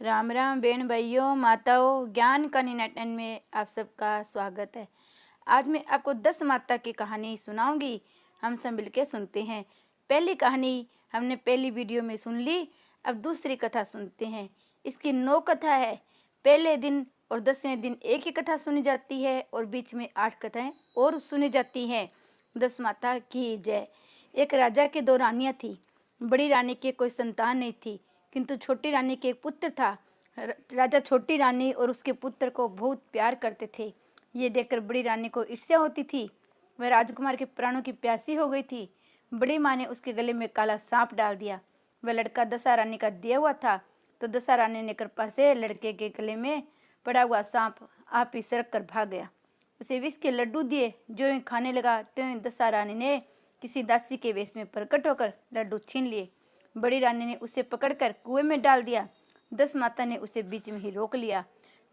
राम राम बहन भाइयों माताओं, ज्ञान का निनाटन में आप सबका स्वागत है। आज मैं आपको 10 माता की कहानी सुनाऊंगी। हम सब मिलकर सुनते हैं। पहली कहानी हमने पहली वीडियो में सुन ली, अब दूसरी कथा सुनते हैं। इसकी 9 कथा है। पहले दिन और 10वें दिन एक ही कथा सुनी जाती है और बीच में 8 कथाएं और सुनी जाती हैं। 10 माता की जय। एक राजा की 2 रानियां थी। बड़ी रानी की कोई संतान नहीं थी, किंतु छोटी रानी के एक पुत्र था। राजा छोटी रानी और उसके पुत्र को बहुत प्यार करते थे। ये देखकर बड़ी रानी को ईर्ष्या होती थी। वह राजकुमार के प्राणों की प्यासी हो गई थी। बड़ी माँ ने उसके गले में काला सांप डाल दिया। वह लड़का दशा रानी का दिया हुआ था, तो दशा रानी ने कृपा से लड़के के गले में पड़ा हुआ सांप आप ही सरक कर भाग गया। उसे विष के लड्डू दिए। जो ही खाने लगा त्यों ही दशा रानी ने किसी दासी के वेश में प्रकट होकर लड्डू छीन लिए। बड़ी रानी ने उसे पकड़कर कुएं में डाल दिया। 10 माता ने उसे बीच में ही रोक लिया।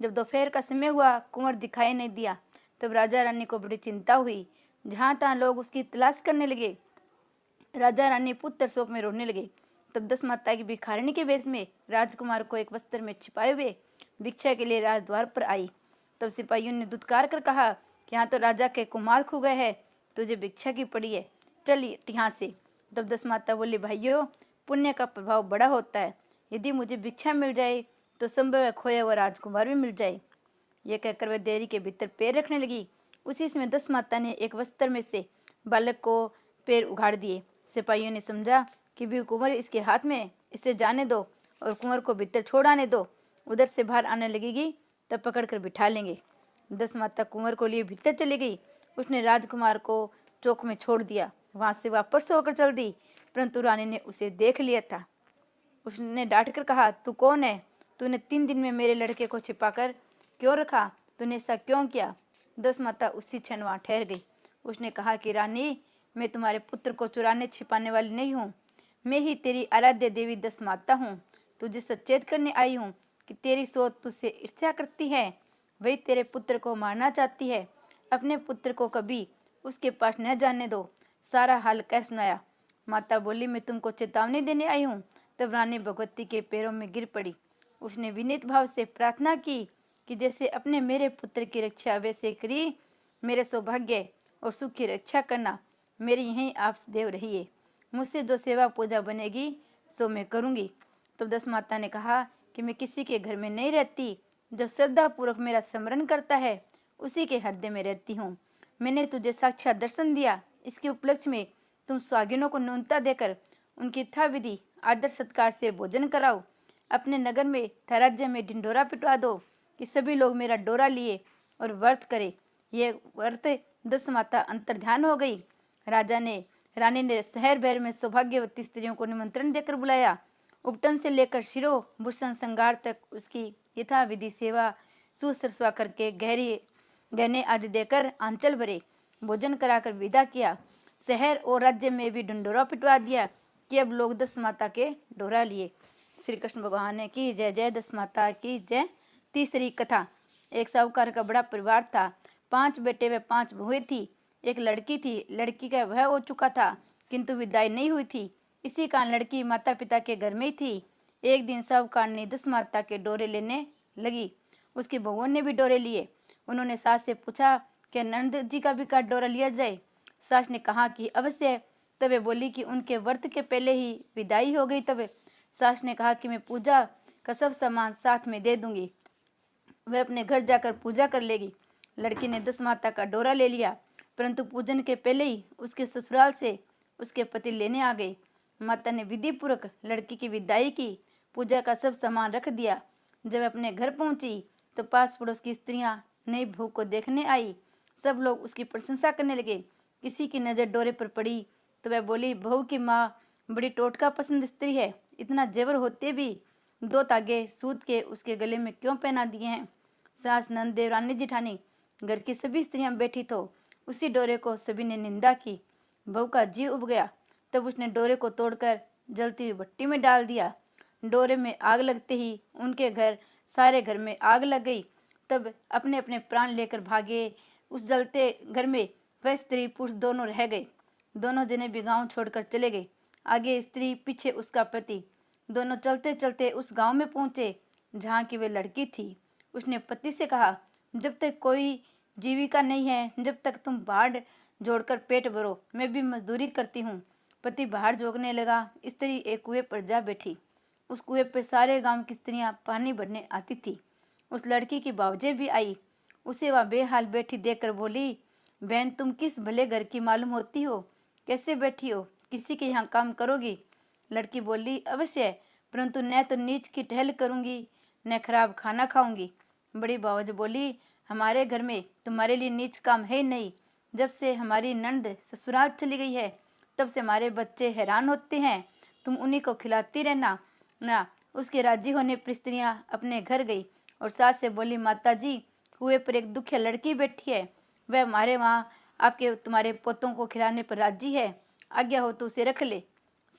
जब दोपहर का समय हुआ, कुंवर दिखाई नहीं दिया। तब राजा रानी को बड़ी चिंता हुई। जहां तहां लोग उसकी तलाश करने लगे। राजा रानी पुत्र शोक में रोने लगे। तब 10 माता की भिखारिणी के वेश में राजकुमार को एक वस्त्र में छिपाए हुए भिक्षा के लिए राजद्वार पर आई। तब सिपाहियों ने दुत्कार कर कहा कि यहाँ तो राजा के कुमार खो गए हैं, तुझे भिक्षा की पड़ी है, चल यहाँ से। तब 10 माता बोली, भाइयों, पुण्य का प्रभाव बड़ा होता है। यदि मुझे भिक्षा मिल जाए तो संभव है खोया हुआ राजकुमार भी मिल जाए। यह कहकर वह देरी के भीतर पैर रखने लगी। उसी समय 10 माता ने एक वस्त्र में से बालक को पैर उघाड़ दिए। सिपाहियों ने समझा कि भी कुंवर इसके हाथ में, इसे जाने दो और कुंवर को भीतर छोड़ आने दो। उधर से बाहर आने लगेगी तब पकड़ कर बिठा लेंगे। 10 माता कुंवर को लिए भीतर चली गई। उसने राजकुमार को चौक में छोड़ दिया। वहां से वापस होकर चल दी, परंतु रानी ने उसे देख लिया था। उसने डांट कर कहा, तू कौन है? तूने 3 दिन में मेरे लड़के को छिपाकर क्यों रखा? तूने ऐसा क्यों किया? 10 माता उसी क्षण वहां ठहर गई। उसने कहा कि रानी, मैं तुम्हारे पुत्र को चुराने छिपाने वाली नहीं हूँ। मैं ही तेरी आराध्य देवी 10 माता हूँ। तुझे सचेत करने आई हूँ कि तेरी सोच तुझसे ईर्ष्या करती है। वही तेरे पुत्र को मारना चाहती है। अपने पुत्र को कभी उसके पास न जाने दो। सारा हाल कह सुनाया। माता बोली, मैं तुमको चेतावनी देने आई हूँ। तब रानी भगवती के पैरों में गिर पड़ी। उसने विनीत भाव से प्रार्थना की कि जैसे अपने मेरे पुत्र की रक्षा वैसे करी। मेरे सौभाग्य और सुख की रक्षा करना। मेरी यहीं आप देव रहिए। मुझसे जो सेवा पूजा बनेगी सो मैं करूँगी। तब 10 माता ने कहा कि मैं किसी के घर में नहीं रहती। जो श्रद्धा पूर्वक मेरा स्मरण करता है उसी के हृदय में रहती हूँ। मैंने तुझे साक्षात दर्शन दिया। इसके उपलक्ष्य में तुम स्वागिनों को न्यूनता देकर उनकी यथाविधि आदर सत्कार से भोजन कराओ। अपने नगर में राज्य में ढिंढोरा पिटवा दो कि सभी लोग मेरा डोरा लिए और व्रत करे। ये व्रत 10 माता अंतर्ध्यान हो गई। रानी ने शहर भर में सौभाग्यवती स्त्रियों को निमंत्रण देकर बुलाया। उपटन से लेकर शिरो भूषण श्रृंगार तक उसकी यथाविधि सेवा सुश्रूषा करके गहने आदि देकर आंचल भरे, भोजन कराकर विदा किया। शहर और राज्य में भी ढिंढोरा पिटवा दिया कि अब लोग 10 माता के डोरा लिए। श्री कृष्ण भगवान की जय। जय 10 माता की जय। तीसरी कथा। एक साहूकार का बड़ा परिवार था। 5 बेटे व 5 बहुएं थी। एक लड़की थी। लड़की का विवाह हो चुका था, किंतु विदाई नहीं हुई थी। इसी कारण लड़की माता पिता के घर में ही थी। एक दिन साहूकार ने 10 माता के डोरे लेने लगी। उसकी बहुओं ने भी डोरे लिए। उन्होंने सास से पूछा कि नंद जी का भी का डोरा लिया जाए। सास ने कहा कि अवश्य। तब वे बोली कि उनके व्रत के पहले ही विदाई हो गई। तब सास ने कहा कि मैं पूजा का सब सामान साथ में दे दूंगी, वह अपने घर जाकर पूजा कर लेगी। लड़की ने 10 माता का डोरा ले लिया, परंतु पूजन के पहले ही उसके ससुराल से उसके पति लेने आ गए। माता ने विधि पूर्वक लड़की की विदाई की, पूजा का सब सामान रख दिया। जब अपने घर पहुंची तो पास पड़ोस की स्त्रियां नई बहू को देखने आई। सब लोग उसकी प्रशंसा करने लगे। किसी की नजर डोरे पर पड़ी तो वह बोली, बहू की माँ बड़ी टोटका पसंद स्त्री है। इतना जेवर होते भी 2 तागे सूत के उसके गले में क्यों पहना दिए हैं? सास, नंद, देवरानी, जिठानी, घर की सभी स्त्रियां बैठी तो उसी डोरे को सभी ने निंदा की। बहू का जी उब गया। तब उसने डोरे को तोड़कर जलती हुई भट्टी में डाल दिया। डोरे में आग लगते ही उनके घर सारे घर में आग लग गई। तब अपने अपने प्राण लेकर भागे। उस जलते घर में वह स्त्री पुरुष दोनों रह गए। दोनों जने भी गांव छोड़कर चले गए। आगे स्त्री, पीछे उसका पति। दोनों चलते चलते उस गांव में पहुंचे जहाँ की वे लड़की थी। उसने पति से कहा, जब तक कोई जीविका नहीं है, जब तक तुम बाढ़ जोड़कर पेट भरो, मैं भी मजदूरी करती हूँ। पति बाहर जोगने लगा। स्त्री एक कुएं पर जा बैठी। उस कुएं पर सारे गांव की स्त्रियां पानी भरने आती थी। उस लड़की की भावजे भी आई। उसे वह बेहाल बैठी देखकर बोली, बहन, तुम किस भले घर की मालूम होती हो? कैसे बैठी हो? किसी के यहाँ काम करोगी? लड़की बोली, अवश्य, परंतु न तो नीच की टहल करूंगी, न खराब खाना खाऊंगी। बड़ी भावज बोली, हमारे घर में तुम्हारे लिए नीच काम है नहीं। जब से हमारी नंद ससुराल चली गई है, तब से हमारे बच्चे हैरान होते हैं। तुम उन्हीं को खिलाती रहना ना। उसके राजी होने पर स्त्रियां अपने घर गई और सास से बोली, माता जी, कुएं पर एक दुखिया लड़की बैठी है। वह हमारे वहाँ आपके तुम्हारे पोतों को खिलाने पर राजी है। आज्ञा हो तो उसे रख ले।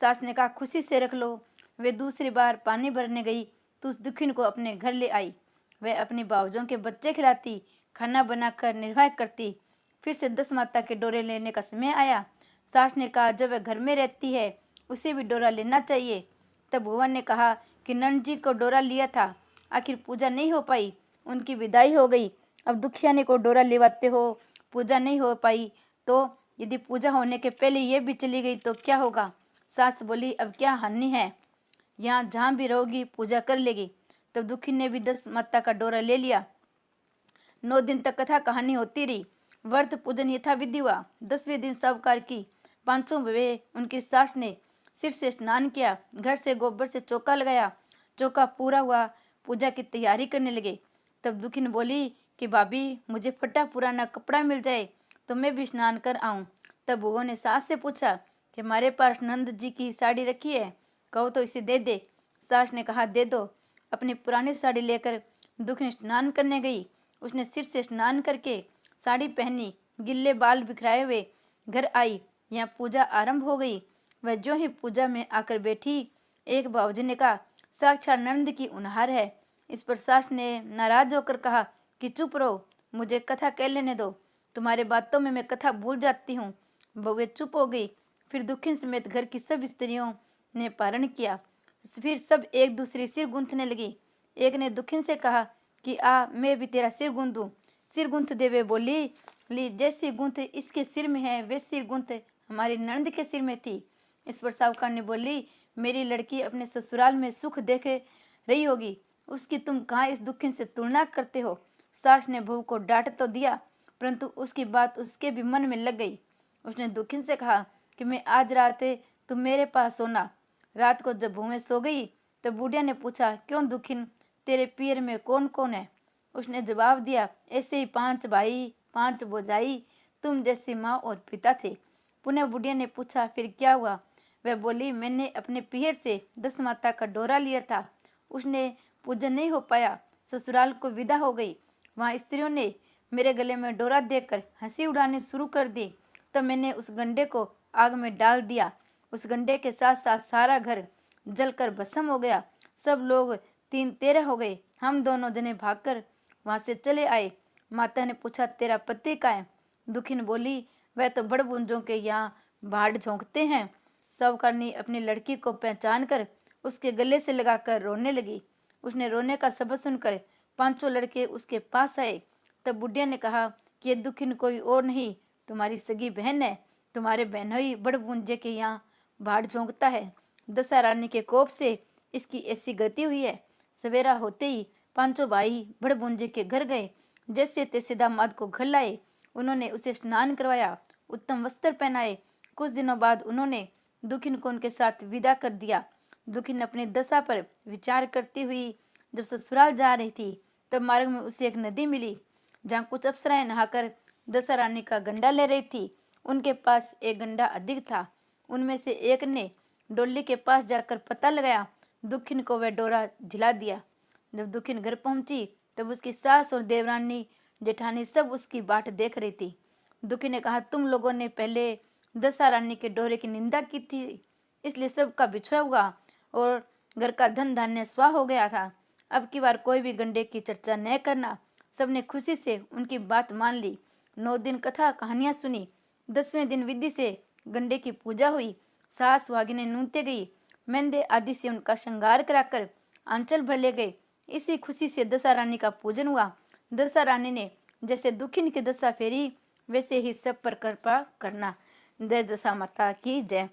सास ने कहा, खुशी से रख लो। वे दूसरी बार पानी भरने गई तो उस दुखिन को अपने घर ले आई। वह अपनी बावजों के बच्चे खिलाती, खाना बनाकर निर्वाह करती। फिर से 10 माता के डोरे लेने का समय आया। सास ने कहा, जब वह घर में रहती है उसे भी डोरा लेना चाहिए। तब भुवन ने कहा कि नंद जी को डोरा लिया था, आखिर पूजा नहीं हो पाई, उनकी विदाई हो गई। अब दुखियाने को डोरा लेवाते हो, पूजा नहीं हो पाई, तो यदि पूजा होने के पहले ये भी चली गई तो क्या होगा? सास बोली, अब क्या हानि है, यहाँ जहाँ भी रहोगी पूजा कर लेगी। तब दुखी ने भी 10 माता का डोरा ले लिया। 9 दिन तक कथा कहानी होती रही। व्रत पूजन यथाविधि हुआ। 10वें दिन सावकार की 500 वे उनकी सास ने सिर से स्नान किया, घर से गोबर से चौका लगाया। चौका पूरा हुआ, पूजा की तैयारी करने लगे। तब दुखिन बोली कि भाभी, मुझे फटा पुराना कपड़ा मिल जाए तो मैं भी स्नान कर आऊं। तब बुआ ने सास से पूछा कि हमारे पास नंद जी की साड़ी रखी है, कहो तो इसे दे दे। सास ने कहा, दे दो। अपनी पुरानी साड़ी लेकर दुखिन स्नान करने गई। उसने सिर से स्नान करके साड़ी पहनी, गिल्ले बाल बिखराए हुए घर आई। यहाँ पूजा आरंभ हो गई। वह जो ही पूजा में आकर बैठी, एक बाबूजी ने कहा, साक्षात नंद की उन्हार है। इस पर सास ने नाराज होकर कहा कि चुप रहो, मुझे कथा कह लेने दो, तुम्हारे बातों में मैं कथा भूल जाती हूँ। बउए चुप हो गई। फिर दुखिन समेत घर की सब स्त्रियों ने पारण किया। फिर सब एक दूसरी सिर गूंथने लगी। एक ने दुखिन से कहा कि आ, मैं भी तेरा सिर गूंथ दूं। सिर गूंथ देवे बोली, ली, जैसी गूंथ इसके सिर में है वैसी गूंथ हमारी नंद के सिर में थी। इस पर साहूकार ने बोली, मेरी लड़की अपने ससुराल में सुख देख रही होगी, उसकी तुम कहाँ इस दुखिन से तुलना करते हो? सास ने बहू को डांट तो दिया, परंतु उसकी बात उसके भी मन में लग गई। उसने दुखिन से कहा कि मैं आज रात तुम मेरे पास सोना। रात को जब बहू सो गई तो बुढ़िया ने पूछा, क्यों दुखिन, तेरे पियर में कौन कौन है? उसने जवाब दिया, ऐसे ही 5 भाई 5 भौजाई, तुम जैसी माँ और पिता थे। पुनः बुढ़िया ने पूछा, फिर क्या हुआ? वह बोली, मैंने अपने पियर से 10 माता का डोरा लिया था, उसने पूजन नहीं हो पाया, ससुराल को विदा हो गई। वहाँ स्त्रियों ने मेरे गले में डोरा देकर हंसी उड़ानी शुरू कर दी। तब मैंने उस गंडे को आग में डाल दिया। उस गंडे के साथ साथ सारा घर जलकर भस्म हो गया। सब लोग 3-13 हो गए। हम दोनों जने भागकर वहां से चले आए। माता ने पूछा, तेरा पति कहाँ है? दुखिन बोली, वह तो बड़बुंजों के यहाँ भाड़ झोंकते हैं। सावकारनी अपनी लड़की को पहचान कर उसके गले से लगाकर रोने लगी। उसने रोने का शब्द सुनकर 5 लड़के उसके पास आए। तब बुढ़िया ने कहा कि ये दुखिन कोई और नहीं, तुम्हारी सगी बहन है। तुम्हारे बहनोई बड़बुंजे के यहाँ भाड़ झोंकता है। दशा रानी के कोप से इसकी ऐसी गति हुई है। सवेरा होते ही 5 भाई बड़बुंजे के घर गए। जैसे तैसे दामाद को घर लाए। उन्होंने उसे स्नान करवाया, उत्तम वस्त्र पहनाए। कुछ दिनों बाद उन्होंने दुखिन को उनके साथ विदा कर दिया। दुखिन अपनी दशा पर विचार करती हुई जब ससुराल जा रही थी, तब मार्ग में उसे एक नदी मिली, जहाँ कुछ अप्सराएं नहाकर दशा रानी का गंडा ले रही थी। उनके पास एक गंडा अधिक था। उनमें से एक ने डोली के पास जाकर पता लगाया। दुखिन को वह डोरा झिला दिया। जब दुखिन घर पहुंची तब उसकी सास और देवरानी जेठानी सब उसकी बाट देख रही थी। दुखी ने कहा, तुम लोगों ने पहले दशा रानी के डोरे की निंदा की थी, इसलिए सबका बिछोया हुआ और घर का धन धान्य स्वाह हो गया था। अब की बार कोई भी गंडे की चर्चा न करना। सबने खुशी से उनकी बात मान ली। 9 दिन कथा कहानियां सुनी। 10वें दिन विधि से गंडे की पूजा हुई। सास वागिने नूनते गई। मेहंदे आदि से उनका श्रृंगार कराकर आंचल भर ले गए। इसी खुशी से दशा रानी का पूजन हुआ। दशा रानी ने जैसे दुखिन की दशा फेरी, वैसे ही सब पर कृपा करना। जय दशा माता की जय।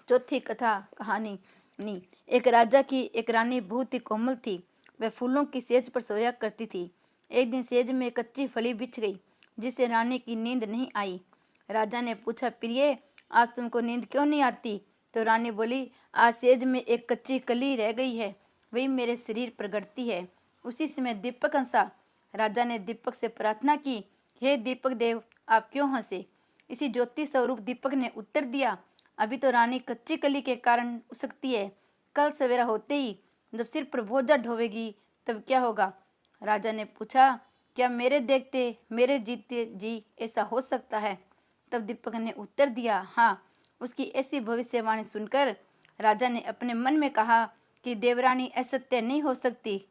चौथी कथा कहानी नी। एक राजा की एक रानी बहुत ही कोमल थी। वह फूलों की सेज पर सोया करती थी। एक दिन सेज में कच्ची फली बिछ गई, जिससे रानी की नींद नहीं आई। राजा ने पूछा, प्रिय, आज तुमको नींद क्यों नहीं आती? तो रानी बोली, आज सेज में एक कच्ची कली रह गई है, वही मेरे शरीर पर गड़ती है। उसी समय दीपक हंसा। राजा ने दीपक से प्रार्थना की, हे दीपक देव, आप क्यों हंसे? इसी ज्योति स्वरूप दीपक ने उत्तर दिया, अभी तो रानी कच्ची कली के कारण उसकती है, कल सवेरा होते ही जब सिर पर बोझा ढोवेगी तब क्या होगा? राजा ने पूछा, क्या मेरे देखते मेरे जीते जी ऐसा हो सकता है? तब दीपक ने उत्तर दिया, हाँ। उसकी ऐसी भविष्यवाणी सुनकर राजा ने अपने मन में कहा कि देवरानी असत्य नहीं हो सकती।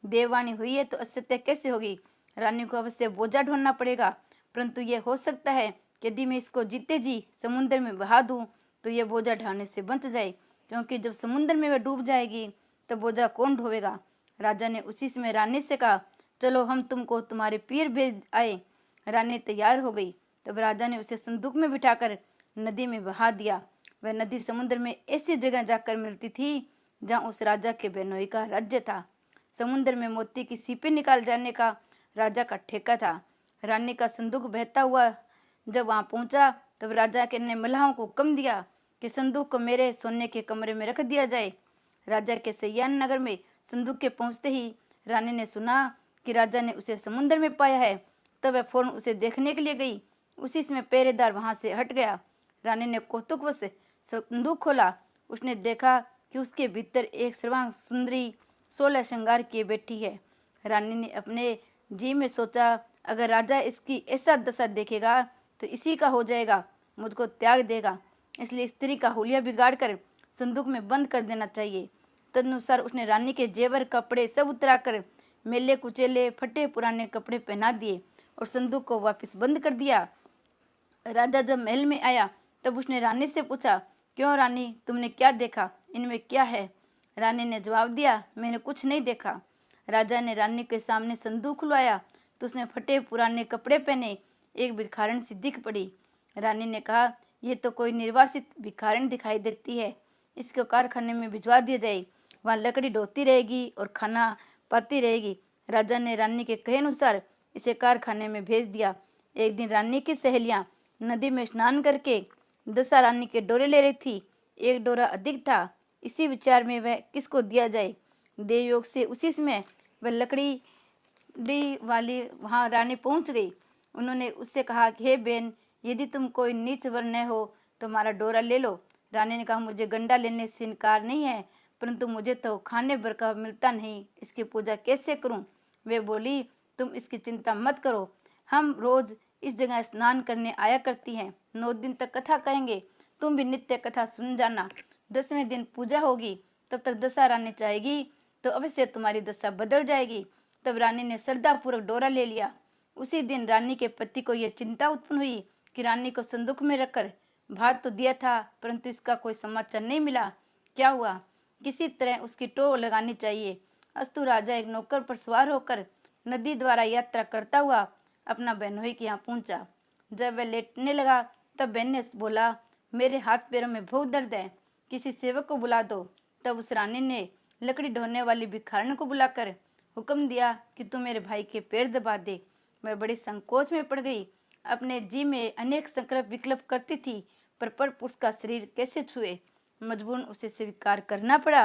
देववाणी हुई है तो असत्य कैसे होगी? रानी को अवश्य बोझा ढोना पड़ेगा, परंतु यह हो सकता है कि यदि मैं इसको जीते जी समुद्र में बहा दूं तो यह बोझा ढाने से बच जाए, क्योंकि जब समुद्र में वह डूब जाएगी तो बोझा कौन ढोवेगा? राजा ने उसी समय रानी से कहा, चलो हम तुमको तुम्हारे पीर भेज आए। रानी तैयार हो गई। तब राजा ने उसे संदूक में बिठाकर नदी में बहा दिया। वह नदी समुद्र में ऐसी जगह जाकर मिलती थी जहाँ उस राजा के बेनोई का राज्य था। समुद्र में मोती की सीपी निकाल जाने का राजा का ठेका था। रानी का संदूक बहता हुआ जब वहां पहुंचा तब राजा के ने मल्लाहों को हुक्म दिया कि संदूक को मेरे सोने के कमरे में रख दिया जाए। राजा के सयान नगर में संदूक के पहुंचते ही रानी ने सुना कि राजा ने उसे समुद्र में पाया है। तब वह फौरन उसे देखने के लिए गई। उसी समय पहरेदार वहां से हट गया। रानी ने कौतुकवश संदूक खोला। उसने देखा कि उसके भीतर एक सर्वांग सुंदरी 16 श्रृंगार किए बैठी है। रानी ने अपने जी में सोचा, अगर राजा इसकी ऐसा दशा देखेगा तो इसी का हो जाएगा, मुझको त्याग देगा, इसलिए स्त्री का हुलिया बिगाड़ कर संदूक में बंद कर देना चाहिए। तदनुसार उसने रानी के जेवर कपड़े सब उतराकर मेले कुचेले फटे पुराने कपड़े पहना दिए और संदूक को वापस बंद कर दिया। राजा जब महल में आया तब उसने रानी से पूछा, क्यों रानी, तुमने क्या देखा? इनमें क्या है? रानी ने जवाब दिया, मैंने कुछ नहीं देखा। राजा ने रानी के सामने संदूक खुलवाया तो उसने फटे पुराने कपड़े पहने एक भिखारिन सी दिख पड़ी। रानी ने कहा, ये तो कोई निर्वासित भिखारिन दिखाई देती है, इसको कारखाने में भिजवा दिया जाए, वहाँ लकड़ी ढोती रहेगी और खाना पाती रहेगी। राजा ने रानी के कहे अनुसार इसे कारखाने में भेज दिया। एक दिन रानी की सहेलियां नदी में स्नान करके दशा रानी के डोरे ले रही थी। एक डोरा अधिक था। इसी विचार में वह किसको दिया जाए। देवयोग से उसी समय वह लकड़ी वाली वहां रानी पहुंच गई। उन्होंने उससे कहा कि हे बहन, यदि तुम कोई नीच वर्ण हो तो हमारा डोरा ले लो। रानी ने कहा, मुझे गंडा लेने से इनकार नहीं है, परंतु मुझे तो खाने भर का मिलता नहीं, इसकी पूजा कैसे करूं? वे बोली, तुम इसकी चिंता मत करो, हम रोज इस जगह स्नान करने आया करती हैं। 9 दिन तक कथा कहेंगे, तुम भी नित्य कथा सुन जाना। 10वें दिन पूजा होगी, तब तक दशा रानी चाहेगी तो अवश्य तुम्हारी दशा बदल जाएगी। तब रानी ने श्रद्धापूर्वक डोरा ले लिया। उसी दिन रानी के पति को यह चिंता उत्पन्न हुई कि रानी को संदूक में रखकर भात तो दिया था, परंतु इसका कोई समाचार नहीं मिला। क्या हुआ? किसी तरह उसकी टोह लगानी चाहिए। अस्तु राजा एक नौकर पर सवार होकर नदी द्वारा यात्रा करता हुआ अपना बहनोई के यहाँ पहुंचा। जब वह लेटने लगा तब बहन ने बोला, मेरे हाथ पैरों में बहुत दर्द है, किसी सेवक को बुला दो। तब उस रानी ने लकड़ी ढोने वाली भिखारिन को बुलाकर हुक्म दिया कि तू मेरे भाई के पैर दबा दे। मैं बड़ी संकोच में पड़ गई। अपने जी में अनेक संकल्प विकल्प करती थी, पर उसका शरीर कैसे छुए? मजबूरन उसे स्वीकार करना पड़ा।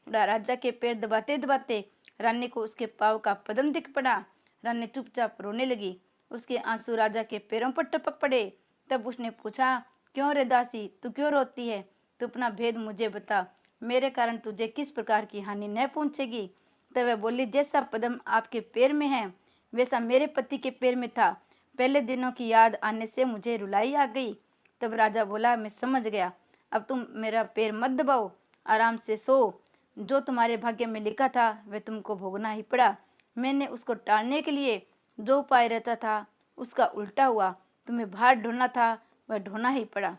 राजा के पैर दबाते दबाते रानी को उसके पाँव का पदम दिख पड़ा। रानी चुपचाप रोने लगी। उसके आंसू राजा के पैरों पर टपक पड़े। तब उसने पूछा, क्यों रे दासी, तू क्यों रोती है? तू अपना भेद मुझे बता, मेरे कारण तुझे किस प्रकार की हानि न पहुंचेगी। तब वह बोली, जैसा पदम आपके पैर में है वैसा मेरे पति के पैर में था। पहले दिनों की याद आने से मुझे रुलाई आ गई। तब राजा बोला, मैं समझ गया, अब तुम मेरा पैर मत दबाओ, आराम से सो। जो तुम्हारे भाग्य में लिखा था वह तुमको भोगना ही पड़ा। मैंने उसको टालने के लिए जो उपाय रचा था उसका उल्टा हुआ। तुम्हें भार ढोना था वह ढोना ही पड़ा।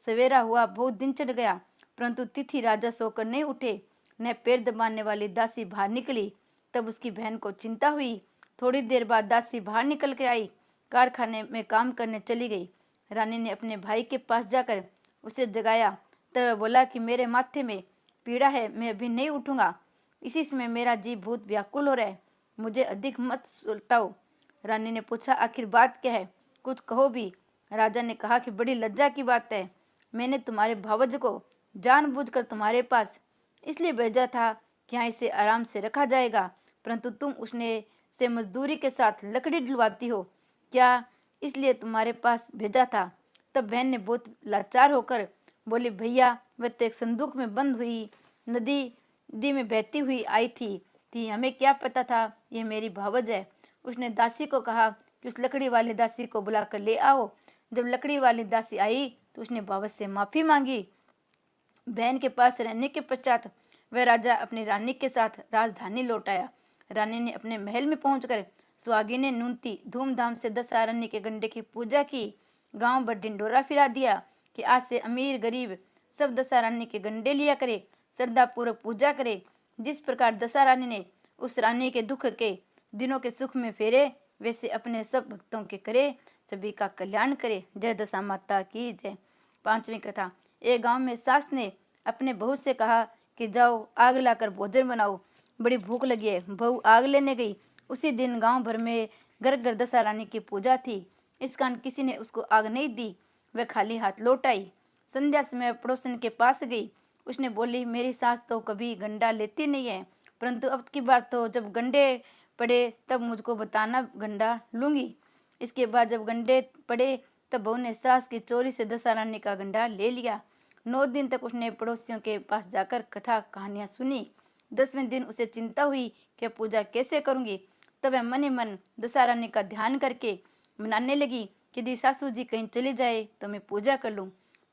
सवेरा हुआ, बहुत दिन चढ़ गया, परंतु तिथि राजा सोकर नहीं उठे। न पैर दबाने वाली दासी बाहर निकली तब उसकी बहन को चिंता हुई। थोड़ी देर बाद दासी बाहर निकल कर आई, कारखाने में काम करने चली गई। रानी ने अपने भाई के पास जाकर उसे जगाया। तब वह बोला कि मेरे माथे में पीड़ा है, मैं अभी नहीं उठूंगा। इसी समय मेरा जी बहुत व्याकुल हो रहा है, मुझे अधिक मत सुलताओ। रानी ने पूछा, आखिर बात क्या है, कुछ कहो भी। राजा ने कहा कि बड़ी लज्जा की बात है, मैंने तुम्हारे भावज को जानबूझकर तुम्हारे पास इसलिए भेजा था कि यहाँ इसे आराम से रखा जाएगा, परंतु तुम उसने से मजदूरी के साथ लकड़ी डलवाती हो, क्या इसलिए तुम्हारे पास भेजा था। तब बहन ने बहुत लाचार होकर बोली, भैया वह तो एक संदूक में बंद हुई नदी में बहती हुई आई थी हमें क्या पता था ये मेरी भावज है। उसने दासी को कहा कि उस लकड़ी वाली दासी को बुलाकर ले आओ। जब लकड़ी वाली दासी आई तो उसने भावज से माफी मांगी। बहन के पास रहने के पश्चात वह राजा अपनी रानी के साथ राजधानी लौट आया। रानी ने अपने महल में पहुंचकर सुहागिनें नूनती धूमधाम से दशहरा के गंडे की पूजा की। गांव भर ढिंडोरा फिरा दिया कि आज से अमीर गरीब सब दशहरा के गंडे लिया करे, श्रद्धा पूर्वक पूजा करे। जिस प्रकार दशहरा ने उस रानी के दुख के दिनों के सुख में फेरे, वैसे अपने सब भक्तों के करे, सभी का कल्याण करे। जय दशा माता की जय। पांचवी कथा। एक गांव में सास ने अपने बहू से कहा कि जाओ आग लाकर भोजन बनाओ, बड़ी भूख लगी है। बहू आग लेने गई। उसी दिन गांव भर में घर घर दशहरा की पूजा थी, इस कारण किसी ने उसको आग नहीं दी। वह खाली हाथ लौट आई। संध्या समय पड़ोसन के पास गई। उसने बोली, मेरी सास तो कभी गंडा लेती नहीं है, परंतु अब की बार तो जब गंडे पड़े तब मुझको बताना, गंडा लूंगी। इसके बाद जब गंडे पड़े तब बहू ने सास की चोरी से दशहरा का गंडा ले लिया। 9 दिन तक उसने पड़ोसियों के पास जाकर कथा कहानियां सुनी। 10वें दिन उसे चिंता हुई कि पूजा कैसे करूंगी। तब वह मन ही मन दशहरा का ध्यान करके मनाने लगी कि यदि सासू जी कहीं चली जाए तो मैं पूजा कर लूं।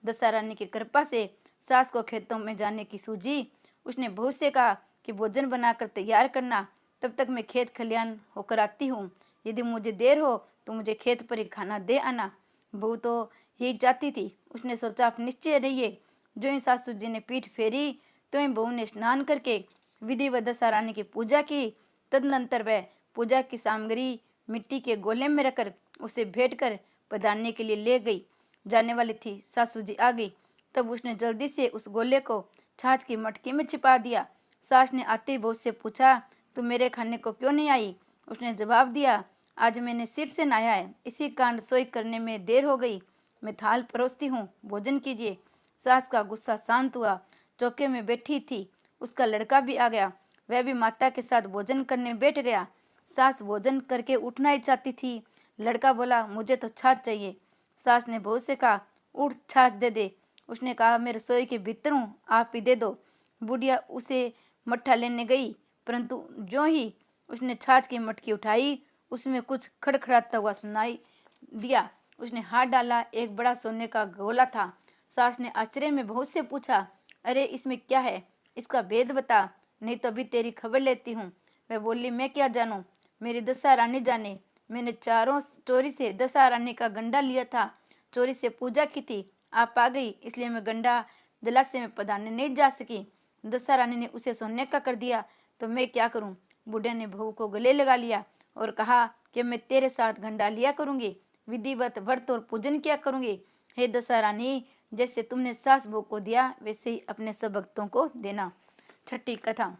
दशहरा की कृपा से सास को खेतों में जाने की सूझी। उसने बहू से कहा कि भोजन बनाकर तैयार करना, तब तक मैं खेत खलियान होकर आती हूँ। यदि मुझे देर हो तो मुझे खेत पर ही खाना दे आना। बहू तो यही चाहती थी। उसने सोचा, आप निश्चय रहिए। जो ही सासू जी ने पीठ फेरी तो ही बहू ने स्नान करके विधिवत दशहरा की पूजा की। तदनंतर वह पूजा की सामग्री मिट्टी के गोले में रखकर उसे भेंट कर पधारने के लिए ले गई। जाने वाली थी, सासू जी आ गई। तब उसने जल्दी से उस गोले को छाछ की मटकी में छिपा दिया। सास ने आते ही बहू से पूछा, तुम मेरे खाने को क्यों नहीं आई। उसने जवाब दिया, आज मैंने सिर से नहाया है, इसी कारण रसोई करने में देर हो गई। मैं थाल परोसती हूँ, भोजन कीजिए। सास का गुस्सा शांत हुआ। चौके में बैठी थी उसका लड़का भी आ गया, वह भी माता के साथ भोजन करने बैठ गया। सास भोजन करके उठना ही चाहती थी। लड़का बोला, मुझे तो छाछ चाहिए। सास ने बहू से कहा, उठ छाछ दे दे। उसने कहा, मैं रसोई के भीतर हूँ, आप ही दे दो। बुढ़िया उसे मट्ठा लेने गई, परंतु जो ही उसने छाछ की मटकी उठाई उसमें कुछ खड़खड़ाता हुआ सुनाई दिया। उसने हाथ डाला, एक बड़ा सोने का गोला था। सास ने आश्चर्य में बहू से पूछा, अरे इसमें क्या है, इसका भेद बता, नहीं तो अभी तेरी खबर लेती हूँ। मैं बोली, मैं क्या जानूं, मेरी दशहरा जाने। मैंने चारों चोरी से दशहरा का गंडा लिया था, चोरी से पूजा की थी, आप आ गई इसलिए मैं गंडा जलाशय में पधारने नहीं जा सकी। दशहरा ने उसे सोने का कर दिया तो मैं क्या करूं। बूढ़े ने बहू को गले लगा लिया और कहा कि मैं तेरे साथ गंडा लिया करूंगी, विधिवत व्रत और पूजन किया करूंगी। हे दशहरा, जैसे तुमने सास बहू को दिया वैसे ही अपने सब भक्तों को देना। छठी कथा।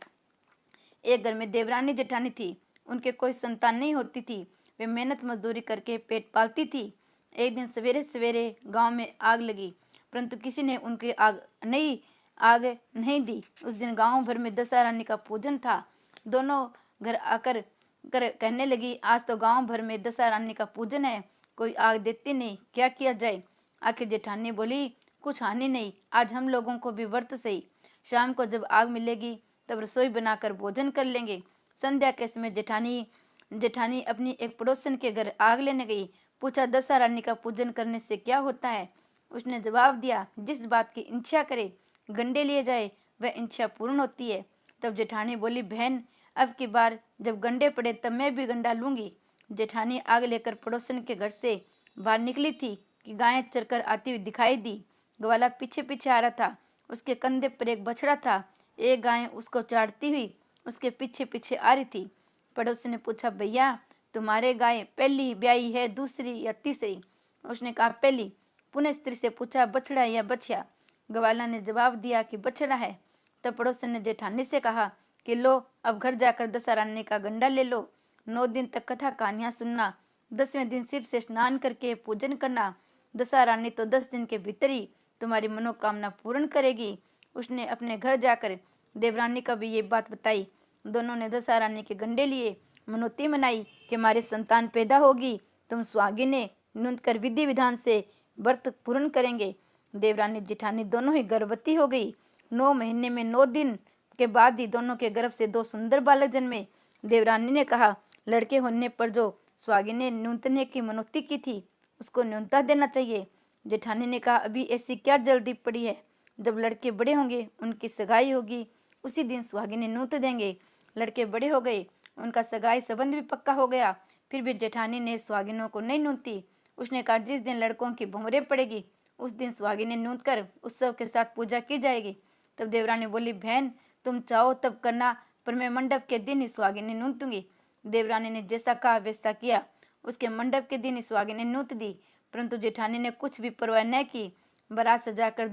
एक घर में देवरानी जेठानी थी। उनके कोई संतान नहीं होती थी। वे मेहनत मजदूरी करके पेट पालती थी। एक दिन सवेरे सवेरे गांव में आग लगी, परंतु किसी ने उनकी आग नहीं दी। उस दिन गांव भर में दशहरा का पूजन था। दोनों घर आकर कहने लगी, आज तो गांव भर में दशहरा का पूजन है, कोई आग देती नहीं, क्या किया जाए। आखिर जेठानी बोली, कुछ हानि नहीं, आज हम लोगों को भी व्रत सही। शाम को जब आग मिलेगी तब रसोई बनाकर भोजन कर लेंगे। संध्या के समय जेठानी अपनी एक पड़ोसन के घर आग लेने गई। पूछा, दशहरा का पूजन करने से क्या होता है। उसने जवाब दिया, जिस बात की इच्छा करे गंडे लिए जाए वह इच्छा पूर्ण होती है। तब जेठानी बोली, बहन अब की बार जब गंडे पड़े तब मैं भी गंडा लूंगी। जेठानी आग लेकर पड़ोसन के घर से बाहर निकली थी कि गायें चरकर आती हुई दिखाई दी। ग्वाला पीछे पीछे आ रहा था। उसके कंधे पर एक बछड़ा था। एक गाय उसको चाटती हुई उसके पीछे पीछे आ रही थी। पड़ोसी ने पूछा, भैया तुम्हारे गाय पहली ब्याई है, दूसरी या तीसरी? उसने कहा, पहली। पुनः स्त्री से पूछा, बछड़ा या बछिया? ग्वाला ने जवाब दिया कि बछड़ा है। तब पड़ोसी ने जेठानी से कहा कि लो, अब घर जाकर दशहराने का गंडा ले लो। 9 दिन तक कथा कहानियां सुनना। 10वें दिन सिर से स्नान करके पूजन करना। दशहरानी तो 10 दिन के भीतर ही तुम्हारी मनोकामना पूर्ण करेगी। उसने अपने घर जाकर देवरानी का भी ये बात बताई। दोनों ने दशहरानी के गंडे लिए, मनोती मनाई कि हमारे संतान पैदा होगी। तुम सुहागी ने नुंद कर विधि विधान से व्रत पूर्ण करेंगे। देवरानी जेठानी दोनों ही गर्भवती हो गई। 9 महीने में 9 दिन के बाद ही दोनों के गर्भ से 2 सुंदर बालक जन्मे। देवरानी ने कहा, लड़के होने पर जो सुहागी ने न्यूनतने की मनोती की थी उसको न्यूनता देना चाहिए। जेठानी ने कहा, अभी ऐसी क्या जल्दी पड़ी है? जब लड़के बड़े होंगे उनकी सगाई होगी, उसी दिन सुहागी ने न्यूनत देंगे। लड़के बड़े हो गए, उनका सगाई संबंध भी पक्का हो गया, फिर भी जेठानी ने सुहागिनों को नहीं न्यूनती। उसने कहा, जिस दिन लड़कों की भंवरें पड़ेगी उस दिन सुहागी ने न्यून कर उत्सव के साथ पूजा की जाएगी। तब देवरानी बोली, बहन तुम चाहो तब करना, पर मैं मंडप के दिन ही सुहागी ने न्यून दूंगी। देवरानी ने जैसा कहा वैसा किया। उसके मंडप के दिन ही सुहागी ने न्यूत दी, परंतु जेठानी ने कुछ भी परवाह न की। बारात सजाकर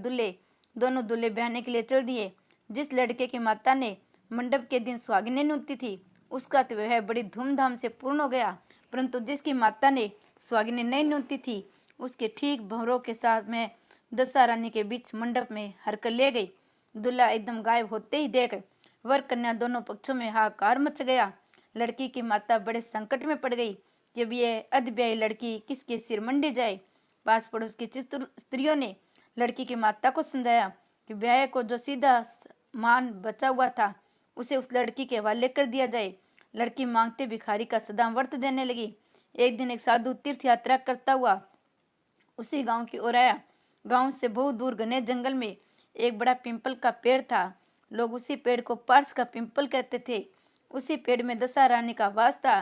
दोनों दूल्हे बहने के लिए चल दिए। जिस लड़के की माता ने मंडप के दिन सुहागी ने न्यूती थी उसका तो वह बड़ी धूमधाम से पूर्ण हो गया, परंतु जिसकी माता ने सुहागी ने नहीं न्यूती थी उसके ठीक भंवरों के साथ में दशहरानी के बीच मंडप में हरकर ले गई। दूल्हा एकदम गायब होते ही देख वर कन्या दोनों पक्षों में हाहाकार मच गया। लड़की की माता बड़े संकट में पड़ गई कि अब ये अधब्याही लड़की किसके सिर मंडी जाए। पास पड़ोस की स्त्रियों ने लड़की की माता को समझाया कि ब्याह को जो सीधा मान बचा हुआ था उसे उस लड़की के हवाले कर दिया जाए। लड़की मांगते भिखारी का सदा व्रत देने लगी। एक दिन एक साधु तीर्थ यात्रा करता हुआ उसी गांव की ओर आया। गांव से बहुत दूर घने जंगल में एक बड़ा पिंपल का पेड़ था। लोग उसी पेड़ को पार्स का पिंपल कहते थे। उसी पेड़ में दशहरानी का वास था।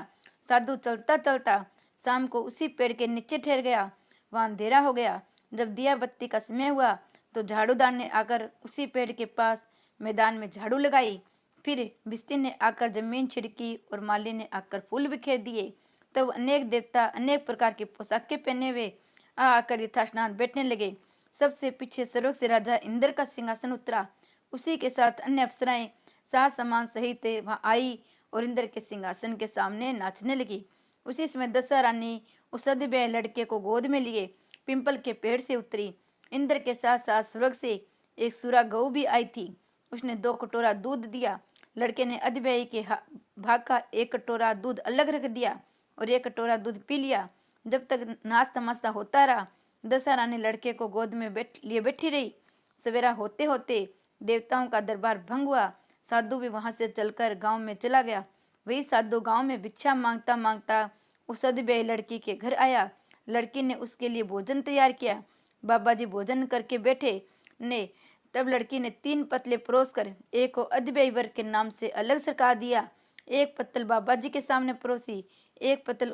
साधु चलता चलता शाम को उसी पेड़ के नीचे ठहर गया। वहां अंधेरा हो गया। जब दिया बत्ती का समय हुआ तो झाड़ूदार ने आकर उसी पेड़ के पास मैदान में झाड़ू लगाई। फिर भिस्ती ने आकर जमीन छिड़की और माली ने आकर फूल बिखेर दिए। तब अनेक देवता अनेक प्रकार की पोशाकें पहने हुए आकर यथास्नान बैठने लगे। सबसे पीछे स्वर्ग से राजा इंद्र का सिंहासन उतरा। उसी के साथ अन्य अप्सराएं साज समान सहित वहां आई और इंद्र के सिंहासन के सामने नाचने लगी। उसी समय दशहरानी उस अधब्याही लड़के को गोद में लिए पिंपल के पेड़ से उतरी। इंद्र के साथ साथ स्वर्ग से एक सुरा गऊ भी आई थी। उसने 2 कटोरा दूध दिया। लड़के ने अधब्याही के भाग का 1 कटोरा दूध अलग रख दिया और 1 कटोरा दूध पी लिया। जब तक नाच तमाशा होता रहा दशहरानी लड़के को गोद में बैठी रही। सवेरा होते होते देवताओं का दरबार भंग हुआ। साधु भी वहां से चलकर गांव में चला गया। वही साधु गांव में भिक्षा मांगता मांगता उस अधब्याही लड़की के घर आया। लड़की ने उसके लिए भोजन तैयार किया। बाबा जी भोजन करके बैठे ने तब लड़की ने 3 पतले परोस कर एक को अधब्याही वर के नाम से अलग सरका दिया। एक पत्तल बाबा जी के सामने परोसी, एक पत्तल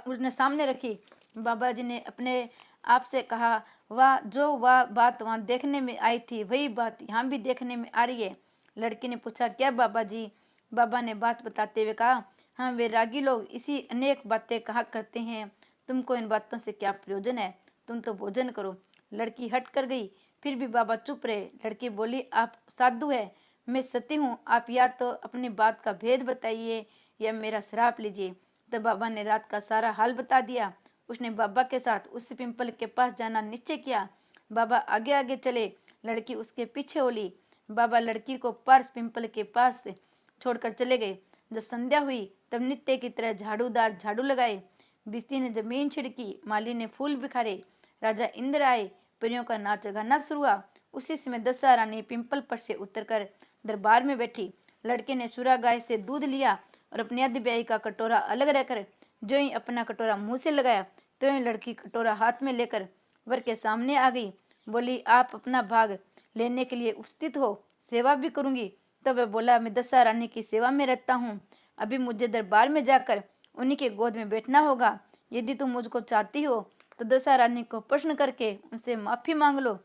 उसने सामने रखी। बाबा जी ने अपने आप से कहा, वाह बात वहां देखने में आई थी वही बात यहाँ भी देखने में आ रही है। लड़की ने पूछा, क्या बाबा जी? बाबा ने बात बताते हुए कहा, हाँ, वे रागी लोग इसी अनेक बातें कहा करते हैं। तुमको इन बातों से क्या प्रयोजन है? तुम तो भोजन करो। लड़की हट कर गई। फिर भी बाबा चुप रहे। लड़की बोली, आप साधु है, मैं सती हूँ। आप या तो अपनी बात का भेद बताइए या मेरा श्राप लीजिए। तब बाबा ने रात का सारा हाल बता दिया। उसने बाबा के साथ उस पिंपल के पास जाना निश्चय किया। बाबा आगे आगे चले, लड़की उसके पीछे होली। बाबा लड़की को पार्स पिंपल के पास से छोड़कर चले गए। जब संध्या हुई तब नित्य की तरह झाड़ूदार झाड़ू लगाए। बिस्ती ने जमीन छिड़की, माली ने फूल बिखारे, राजा इंद्र आए, परियों का नाच गाना शुरू हुआ। उसी समय दशहरानी पिंपल पर से उतरकर दरबार में बैठी। लड़के ने सुरा गाय से दूध लिया और अपने अधब्याही का कटोरा अलग रहकर जो ही अपना कटोरा मुंह से लगाया तो ही लड़की कटोरा हाथ में लेकर वर के सामने आ गई। बोली, आप अपना भाग लेने के लिए उपस्थित हो, सेवा भी करूंगी। तब वह बोला, मैं दशहरानी की सेवा में रहता हूँ, अभी मुझे दरबार में जाकर उन्हीं के गोद में बैठना होगा। यदि तुम मुझको चाहती हो तो दशहरानी को प्रश्न करके उनसे माफी मांग लो।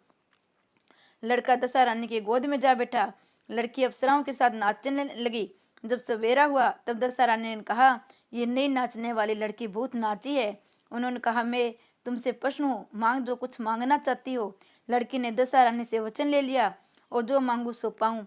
लड़का दशहरानी की गोद में जा बैठा। लड़की अप्सराओं के साथ नाचने लगी। जब सवेरा हुआ तब दशा रानी ने कहा, ये नई नाचने वाली लड़की बहुत नाची है। उन्होंने कहा, मैं तुमसे प्रश्न हूँ, मांग जो कुछ मांगना चाहती हो। लड़की ने दशा रानी से वचन ले लिया और जो मांगू सो पाऊं।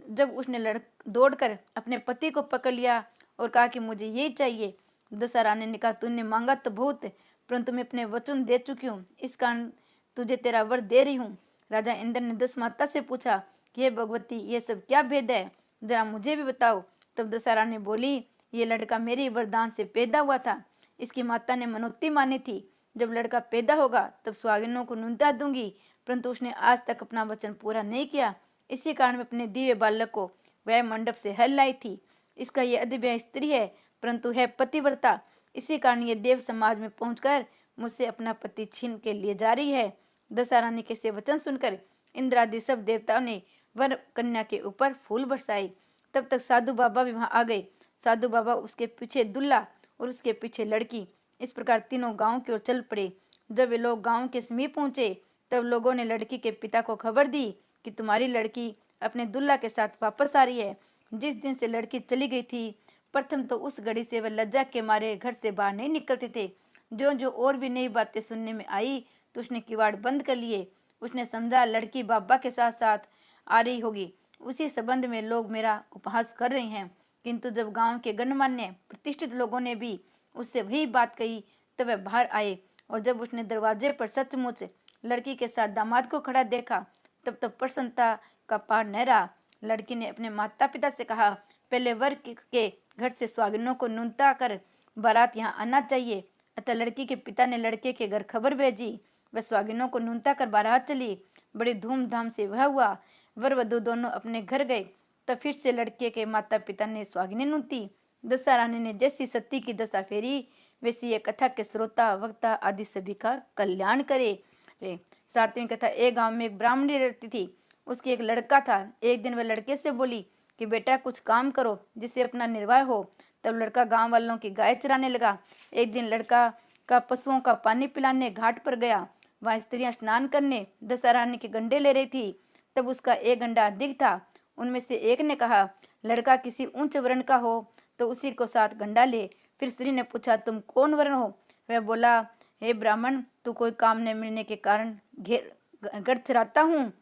जब उसने दौड़कर अपने पति को पकड़ लिया और कहा कि मुझे यही चाहिए। दशा रानी ने कहा, तूने मांगा तो बहुत, परंतु मैं अपने वचन दे चुकी हूँ, इस कारण तुझे तेरा वर दे रही हूँ। राजा इंद्र ने दस माता से पूछा कि हे भगवती, ये सब क्या भेद है, जरा मुझे भी बताओ। तब दशा रानी बोली, ये लड़का मेरे वरदान से पैदा हुआ था। इसकी माता ने मनोती मानी थी, जब लड़का पैदा होगा तब सुहागिनों को नुनता दूंगी, परंतु उसने आज तक अपना वचन पूरा नहीं किया। इसी कारण मैं अपने दिव्य बालक को वह मंडप से हल लाई थी। इसका ये अधव्य स्त्री है, परंतु है पतिव्रता। इसी कारण ये देव समाज में पहुंचकर मुझसे अपना पति छीन के लिए जा रही है। दशा रानी के से वचन सुनकर इंद्र आदि सब देवताओं ने वर कन्या के ऊपर फूल बरसाए। तब तक साधु बाबा भी वहां आ गए। साधु बाबा, उसके पीछे दुल्ला और उसके पीछे लड़की, इस प्रकार तीनों गांव की ओर चल पड़े। जब वे लोग गांव के समीप पहुंचे तब लोगों ने लड़की के पिता को खबर दी कि तुम्हारी लड़की अपने दुल्ला के साथ वापस आ रही है। जिस दिन से लड़की चली गई थी, प्रथम तो उस घड़ी से वह लज्जा के मारे घर से बाहर नहीं निकलते थे। जो जो और भी नई बातें सुनने में आई तो उसने किवाड़ बंद कर लिए। उसने समझा लड़की बाबा के साथ साथ आ रही होगी। उसी संबंध में लोग मेरा उपहास कर रहे हैं। किंतु जब गांव के गणमान्य प्रतिष्ठित लोगों ने भी उससे वही बात कही तब वह बाहर आए, और जब उसने दरवाजे पर सचमुच लड़की के साथ दामाद को खड़ा देखा तब तो प्रसन्नता का पार न रहा। लड़की ने अपने माता पिता से कहा, पहले वर के घर से सुहागिनों को नुनता कर बारात यहाँ आना चाहिए। अतः लड़की के पिता ने लड़के के घर खबर भेजी। वह सुहागिनों को नुनता कर बारात चली। बड़ी धूमधाम से वह हुआ। वर वधू दोनों अपने घर गए। तब फिर से लड़के के माता पिता ने सुहागिनें नुनती। दशा रानी ने जैसी सती की दशा फेरी, वैसी ये कथा के श्रोता वक्ता आदि सभी का कल्याण करे। सातवीं कथा। एक गांव में एक ब्राह्मणी रहती थी। उसके एक लड़का था। एक दिन वह लड़के से बोली कि बेटा कुछ काम करो जिससे अपना निर्वाह हो। तब लड़का गांव वालों की गाय चराने लगा। एक दिन लड़का का पशुओं का पानी पिलाने घाट पर गया। वहां स्त्रियां स्नान करने दशा रानी के गंडे ले रही थी। तब उसका एक गंडा अधिक था। उनमें से एक ने कहा, लड़का किसी ऊंच वर्ण का हो तो उसी को साथ गंडा ले। फिर स्त्री ने पूछा, तुम कौन वर्ण हो? वह बोला, हे ब्राह्मण, तू कोई काम न मिलने के कारण घर चराता हूँ।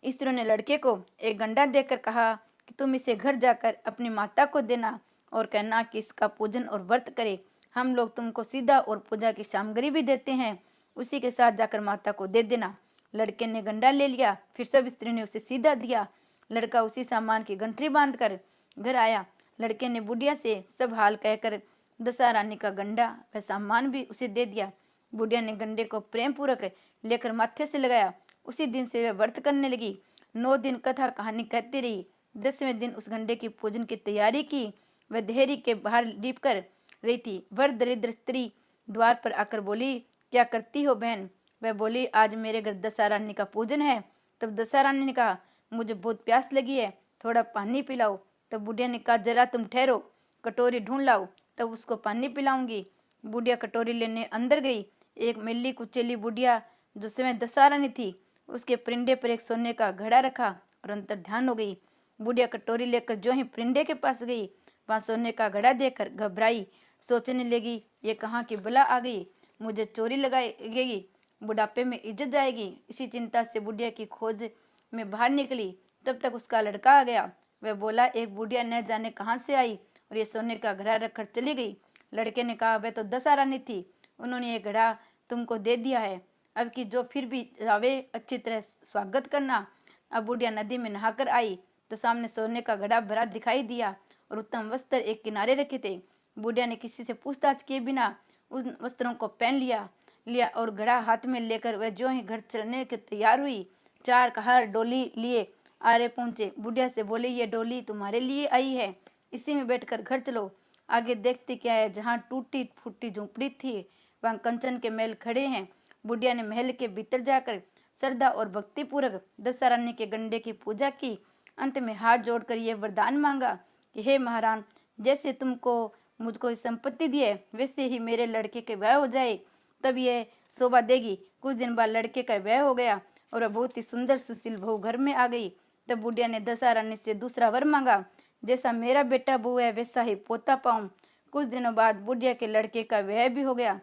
स्त्री ने लड़के को एक गंडा देकर कहा कि तुम इसे घर जाकर अपनी माता को देना और कहना कि इसका पूजन और व्रत करे। हम लोग तुमको सीधा और पूजा की सामग्री भी देते हैं, उसी के साथ जाकर माता को दे देना। लड़के ने गंडा ले लिया। फिर सब स्त्री ने उसे सीधा दिया। लड़का उसी सामान की गंठरी बांधकर घर आया। लड़के ने बुढ़िया से सब हाल कहकर दशा रानी का गंडा व सामान भी उसे दे दिया। बुढ़िया ने गंडे को प्रेम पूर्वक लेकर माथे से लगाया। उसी दिन से वह व्रत करने लगी। 9 दिन कथा कहानी कहती रही। 10वें दिन उस गंडे की पूजन की तैयारी की। वह देहरी के बाहर लीप कर रही थी। वह दरिद्र स्त्री द्वार पर आकर बोली, क्या करती हो बहन? वह बोली, आज मेरे घर दशा रानी का पूजन है। तब दशा रानी ने कहा, मुझे बहुत प्यास लगी है, थोड़ा पानी पिलाओ। तब बुढ़िया ने कहा, जरा तुम ठहरो, कटोरी ढूंढ लाओ, तब उसको पानी पिलाऊंगी। बुढ़िया कटोरी लेने अंदर गई। एक मेली कुचेली बुढ़िया जो समय दशा रानी थी, उसके परिंदे पर एक सोने का घड़ा रखा और अंतर ध्यान हो गई। बुढ़िया कटोरी लेकर जो ही परिंदे के पास गई, वहां सोने का घड़ा देखकर घबराई। सोचने लगी, ये कहाँ की बला आ गई, मुझे चोरी लगाएगी, बुढ़ापे में इज्जत जाएगी। इसी चिंता से बुढ़िया की खोज में बाहर निकली। तब तक उसका लड़का आ गया। वह बोला, एक बुढ़िया न जाने कहाँ से आई और ये सोने का घड़ा रखकर चली गई। लड़के ने कहा, वह तो दशा रानी थी, उन्होंने ये घड़ा तुमको दे दिया है। अब की जो फिर भी जावे अच्छी तरह स्वागत करना। अब बुढ़िया नदी में नहाकर आई तो सामने सोने का घड़ा भरा दिखाई दिया और उत्तम वस्त्र एक किनारे रखे थे। बुढ़िया ने किसी से पूछताछ किए बिना उन वस्त्रों को पहन लिया और घड़ा हाथ में लेकर वह जो ही घर चलने के तैयार हुई, 4 कहार डोली लिए आरे पहुंचे। बुढ़िया से बोले, ये डोली तुम्हारे लिए आई है, इसी में बैठकर घर चलो। आगे देखते क्या है, जहाँ टूटी फूटी झोंपड़ी थी वहां कंचन के महल खड़े हैं। बुढ़िया ने महल के भीतर जाकर श्रद्धा और भक्ति पूर्वक दशा रानी के गंडे की पूजा की। अंत में हाथ जोड़कर ये वरदान मांगा कि हे महाराज, जैसे तुमको मुझको संपत्ति दी है वैसे ही मेरे लड़के के ब्याह हो जाए, तब ये शोभा देगी। कुछ दिन बाद लड़के का ब्याह हो गया और वह बहुत ही सुंदर सुशील बहू घर में आ गई। तब बुढ़िया ने दशा रानी से दूसरा वर मांगा जैसा मेरा बेटा बहू है वैसा ही पोता पाऊं। कुछ दिनों बाद बुढ़िया के लड़के का विवाह भी हो गया,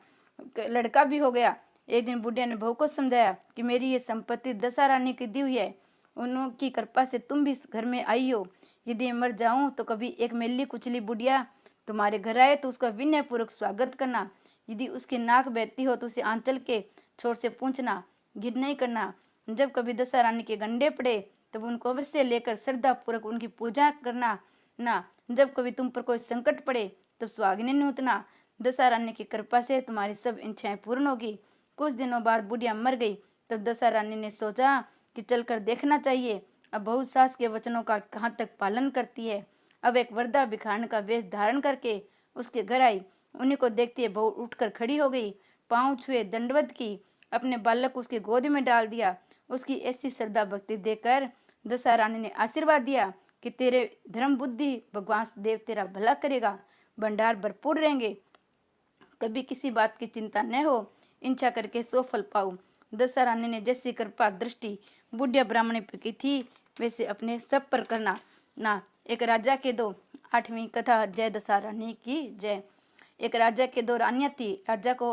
लड़का भी हो गया। एक दिन बुढ़िया ने बहू को समझाया कि मेरी ये संपत्ति दशा रानी की दी हुई है, उनकी कृपा से तुम भी इस घर में आई हो। यदि मर जाऊं तो कभी एक मेली कुचली बुढ़िया तुम्हारे घर आए तो उसका विनय पूर्वक स्वागत करना। यदि उसकी नाक बहती हो तो उसे आंचल के छोर से पूछना, गिर नहीं करना। जब कभी दशा रानी के गंडे पड़े तब उनको अवश्य लेकर श्रद्धा पूर्वक उनकी पूजा करना ना। जब कभी तुम पर कोई संकट पड़े तब सुहागिनी नूतना। दशा रानी की कृपा से तुम्हारी सब इच्छाएं पूर्ण होगी। कुछ दिनों बाद बुढ़िया मर गई। तब दशा रानी ने सोचा कि चलकर देखना चाहिए अब बहू सास के वचनों का कहाँ तक पालन करती है। अब एक वृद्धा भिखारन का वेश धारण करके उसके घर आई। उन्हीं को देखते बहू उठकर खड़ी हो गई, पांव छुए दंडवत की, अपने बालक उसकी गोद में डाल दिया। उसकी ऐसी श्रद्धा भक्ति देखकर दशा रानी ने आशीर्वाद दिया कि तेरे धर्म बुद्धि भगवान देव तेरा भला करेगा, भंडार भरपूर रहेंगे, कभी किसी बात की चिंता न हो, इच्छा करके सो फल पाऊं। दशा रानी ने जैसी कृपा दृष्टि बुढ़िया ब्राह्मणी पर की थी वैसे अपने सब पर करना ना। एक राजा के दो। 8वीं कथा। जय दशा रानी की जय। एक राजा के दो रानियां थी। राजा को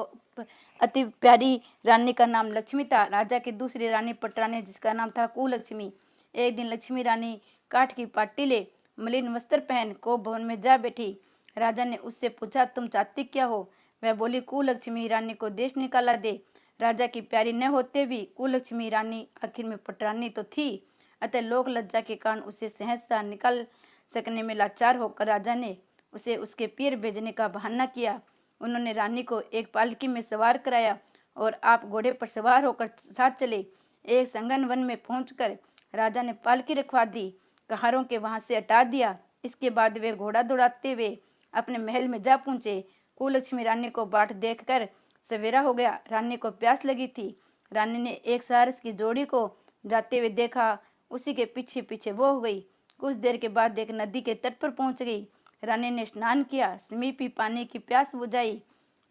अति प्यारी रानी का नाम लक्ष्मी था। राजा की दूसरी रानी पटरानी जिसका नाम था कुलक्ष्मी। एक दिन लक्ष्मी रानी काठ की पाटी ले मलिन वस्त्र पहन को भवन में जा बैठी। राजा ने उससे पूछा, तुम चाहती क्या हो? वह बोली, कुलक्ष्मी रानी को देश निकाला दे। राजा की प्यारी न होते भी कुलक्ष्मी रानी आखिर में पटरानी तो थी, अतः लोक लज्जा के कारण उसे सहसा निकाल सकने में लाचार होकर राजा ने उसे उसके पीर भेजने का बहाना किया। उन्होंने रानी को एक पालकी में सवार कराया और आप घोड़े पर सवार होकर साथ चले। एक संगन वन में पहुंचकर राजा ने पालकी रखवा दी, कहारों के वहां से हटा दिया। इसके बाद वे घोड़ा दौड़ाते हुए अपने महल में जा पहुंचे। कुलक्ष्मी रानी को बाट देखकर सवेरा हो गया। रानी को प्यास लगी थी। रानी ने एक सारस की जोड़ी को जाते हुए देखा, उसी के पीछे पीछे वो हो गई। कुछ देर के बाद एक नदी के तट पर पहुंच गई। रानी ने स्नान किया, समीपी पानी की प्यास बुझाई।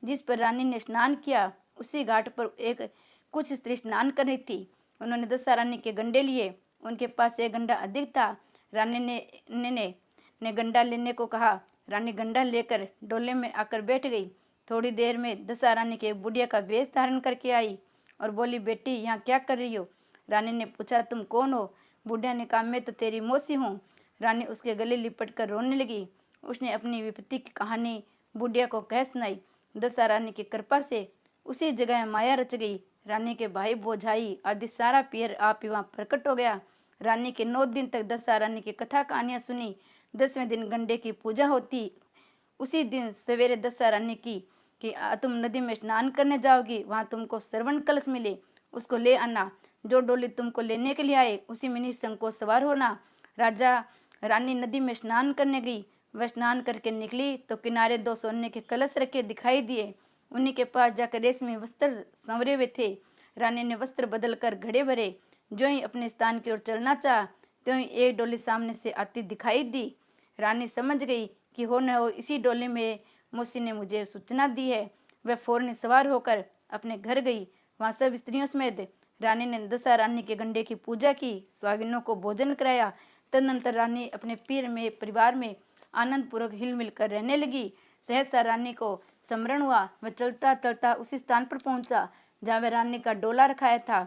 जिस पर रानी ने स्नान किया उसी घाट पर एक कुछ स्त्री स्नान कर रही थी। उन्होंने दशा रानी के गंडे लिए। उनके पास एक गंडा अधिक था। रानी ने गंडा लेने को कहा। रानी गंडा लेकर डोले में आकर बैठ गई। थोड़ी देर में दशा रानी के बुढ़िया का वेश धारण करके आई और बोली, बेटी यहाँ क्या कर रही हो? रानी ने पूछा, तुम कौन हो? बुढ़िया ने कहा, मैं तो तेरी मौसी हूँ। रानी उसके गले लिपट कर रोने लगी। उसने अपनी विपत्ति की कहानी बुढ़िया को कह सुनाई। दशा रानी की कृपा से उसी जगह माया रच गई। रानी के भाई बोझाई आदि सारा पियर आप ही वहाँ प्रकट हो गया। रानी के 9 दिन तक दशा रानी की कथा कहानियां सुनी। 10वें दिन गंडे की पूजा होती। उसी दिन सवेरे दशा रानी की कि तुम नदी में स्नान करने जाओगी, वहां तुमको श्रवण कलश मिले, उसको ले आना। जो डोली तुमको लेने के लिए आए उसी में निसंग को सवार होना। राजा रानी नदी में स्नान करने गई। वह स्नान करके निकली तो किनारे 2 सोने के कलश रखे दिखाई दिए। उन्हीं के पास जाकर रेशमी वस्त्र संवरे हुए थे। रानी ने वस्त्र बदल कर घड़े भरे। जो ही अपने स्थान की ओर चलना चाहा त्यों ही एक डोली सामने से आती दिखाई दी। रानी समझ गई कि हो न हो इसी डोली में मौसी ने मुझे सूचना दी है। वह फौरन सवार होकर अपने घर गई। वहां सब स्त्रियों समेत रानी ने दशा रानी के गंडे की पूजा की, सुहागिनों को भोजन कराया। तदनंतर रानी अपने पीर में परिवार में आनंद पूर्वक हिल मिल कर रहने लगी। सहसा रानी को स्मरण हुआ। वह चलता चलता उसी स्थान पर पहुंचा जहाँ वह रानी का डोला रखाया था,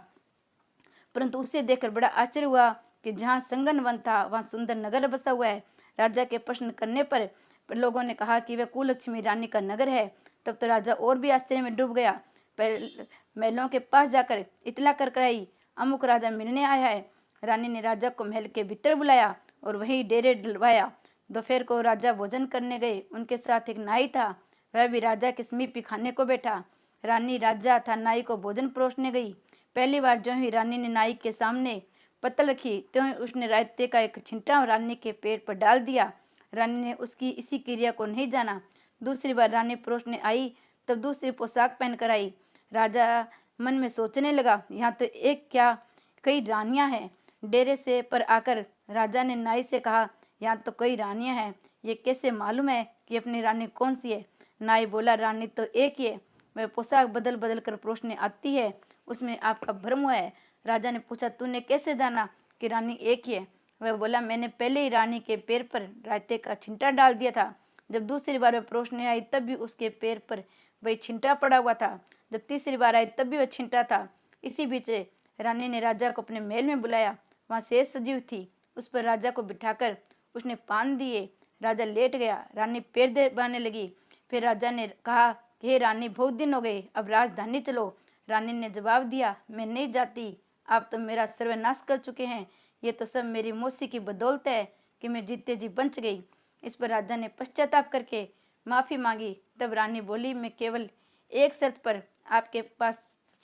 परंतु उसे देखकर बड़ा आश्चर्य हुआ कि जहाँ संगन वन था वहाँ सुंदर नगर बसा हुआ है। राजा के प्रश्न करने पर लोगों ने कहा कि वह कुलक्ष्मी रानी का नगर है। तब तो राजा और भी आश्चर्य में डूब गया। महलों के पास जाकर इतला कर कराई, अमुक राजा मिलने आया है। रानी ने राजा को महल के भीतर बुलाया और वही डेरे डलवाया। दोपहर को राजा भोजन करने गए। उनके साथ एक नाई था, वह भी राजा के समीप ही खाने को बैठा। रानी राजा था नाई को भोजन परोसने गई। पहली बार जो ही रानी ने नाई के सामने पत्तल रखी त्यों ही उसने रायते का एक छिंटा रानी के पेट पर डाल दिया। रानी ने उसकी इसी क्रिया को नहीं जाना। दूसरी बार रानी परोसने आई तब दूसरी पोशाक पहनकर आई। राजा मन में सोचने लगा, यहाँ तो एक क्या कई रानियां हैं। डेरे से पर आकर राजा ने नाई से कहा, यहाँ तो कई रानियां हैं, ये कैसे मालूम है कि अपनी रानी कौन सी है? नाई बोला, रानी तो एक ही है, वह पोशाक बदल बदल कर परोसने आती है, उसमें आपका भ्रम हुआ है। राजा ने पूछा, तूने कैसे जाना कि रानी एक ही है? वह बोला, मैंने पहले ही रानी के पैर पर रायते का छिंटा डाल दिया था। जब दूसरी बार वह परोसने आई तब भी उसके पैर पर वही छिंटा पड़ा हुआ था। जब तीसरी बार आई तब भी वह छिंटा था। इसी बीच रानी ने राजा को अपने महल में बुलाया। वहाँ सेज सजी हुई थी। उस पर राजा को बिठाकर उसने पान दिए। राजा लेट गया। रानी पैर दबाने लगी। फिर राजा ने कहा कि हे रानी, बहुत दिन हो गए, अब राजधानी चलो। रानी ने जवाब दिया, मैं नहीं जाती, आप तो मेरा सर्वनाश कर चुके हैं। ये तो सब मेरी मौसी की बदौलत है कि मैं जीते जी बच गई। इस पर राजा ने पश्चाताप करके माफी मांगी। तब रानी बोली, मैं केवल एक शर्त पर आपके पास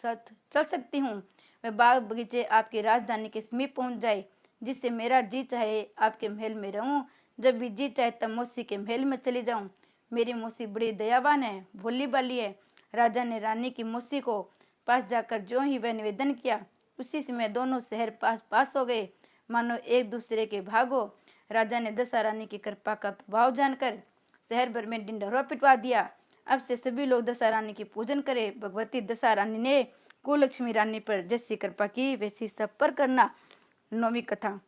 साथ चल सकती हूँ। वह बाग बगीचे आपकी राजधानी के समीप पहुंच जाए, जिससे मेरा जी चाहे आपके महल में रहूं, जब भी जी चाहे तब मौसी के महल में चली जाऊं। मेरी मौसी बड़ी दयावान है, भोली भाली है। राजा ने रानी की मौसी को पास जाकर जो ही वह निवेदन किया, उसी समय दोनों शहर पास पास हो गए, मानो एक दूसरे के भागो। राजा ने दशा रानी की कृपा का प्रभाव जानकर शहर भर में ढिंढोरा पिटवा दिया। अब से सभी लोग दशा रानी की पूजन करें। भगवती दशा रानी ने कुललक्ष्मी रानी पर जैसी कृपा की वैसी सब पर करना। 9वीं कथा।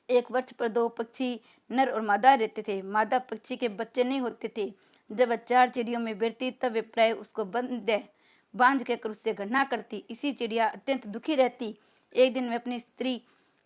एक वर्ष पर 2 पक्षी नर और मादा रहते थे। मादा पक्षी के बच्चे नहीं होते थे। जब वह 4 चिड़ियों में बैठती तब वे प्राय उसको बांझ कहकर उससे घृणा करती। इसी चिड़िया अत्यंत दुखी रहती। एक दिन वह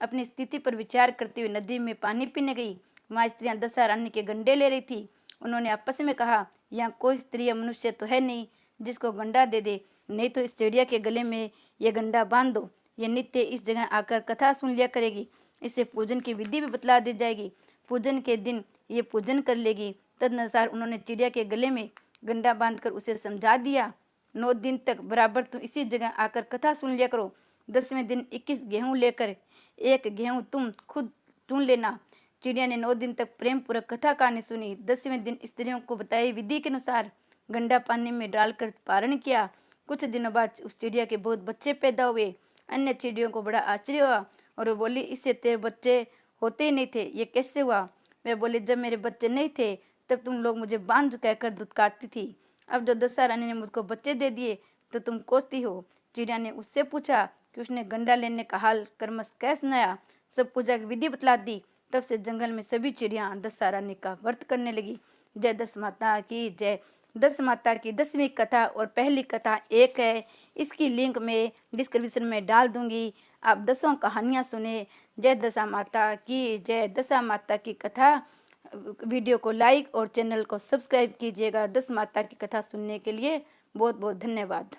अपनी स्थिति पर विचार करते हुए नदी में पानी पीने गई। वहाँ स्त्रियां दशा रानी के गंडे ले रही थी। उन्होंने आपस में कहा, यहाँ कोई स्त्री या मनुष्य तो है नहीं जिसको गंडा दे दे, नहीं तो इस चिड़िया के गले में यह गंडा बांध दो। यह नित्य इस जगह आकर कथा सुन लिया करेगी। इससे पूजन की विधि भी बतला दी जाएगी। पूजन के दिन ये पूजन कर लेगी। तदनुसार उन्होंने चिड़िया के गले में गंडा बांधकर उसे समझा दिया। 9 दिन तक बराबर तुम इसी जगह आकर कथा सुन लिया करो। 10वें दिन 21 गेहूं लेकर एक गेहूं तुम खुद चुन लेना। चिड़िया ने 9 दिन तक प्रेम पूर्वक कथा कहानी सुनी। 10वें दिन स्त्रियों को बताई विधि के अनुसार गंडा पानी में डालकर पारण किया। कुछ दिनों बाद उस चिड़िया के बहुत बच्चे पैदा हुए। अन्य चिड़ियों को बड़ा आश्चर्य हुआ और वो बोली, इससे तेरे बच्चे होते ही नहीं थे, ये कैसे हुआ? वे बोले, जब मेरे बच्चे नहीं थे तब तुम लोग मुझे बांझ कहकर दुत्कारती थी। अब जो दशा रानी ने मुझको बच्चे दे दिए तो तुम कोसती हो। चिड़िया ने उससे पूछा कि उसने गंडा लेने का हाल कर्मश कैसे सुनाया। सब पूजा की विधि बतला दी। तब से जंगल में सभी चिड़िया दशा रानी का व्रत करने लगी। जय दस माता की जय। दस माता की 10वीं कथा और पहली कथा एक है। इसकी लिंक मैं डिस्क्रिप्शन में डाल दूंगी। आप 10 कहानियाँ सुने। जय दशा माता की जय। दशा माता की कथा वीडियो को लाइक और चैनल को सब्सक्राइब कीजिएगा। 10 माता की कथा सुनने के लिए बहुत बहुत धन्यवाद।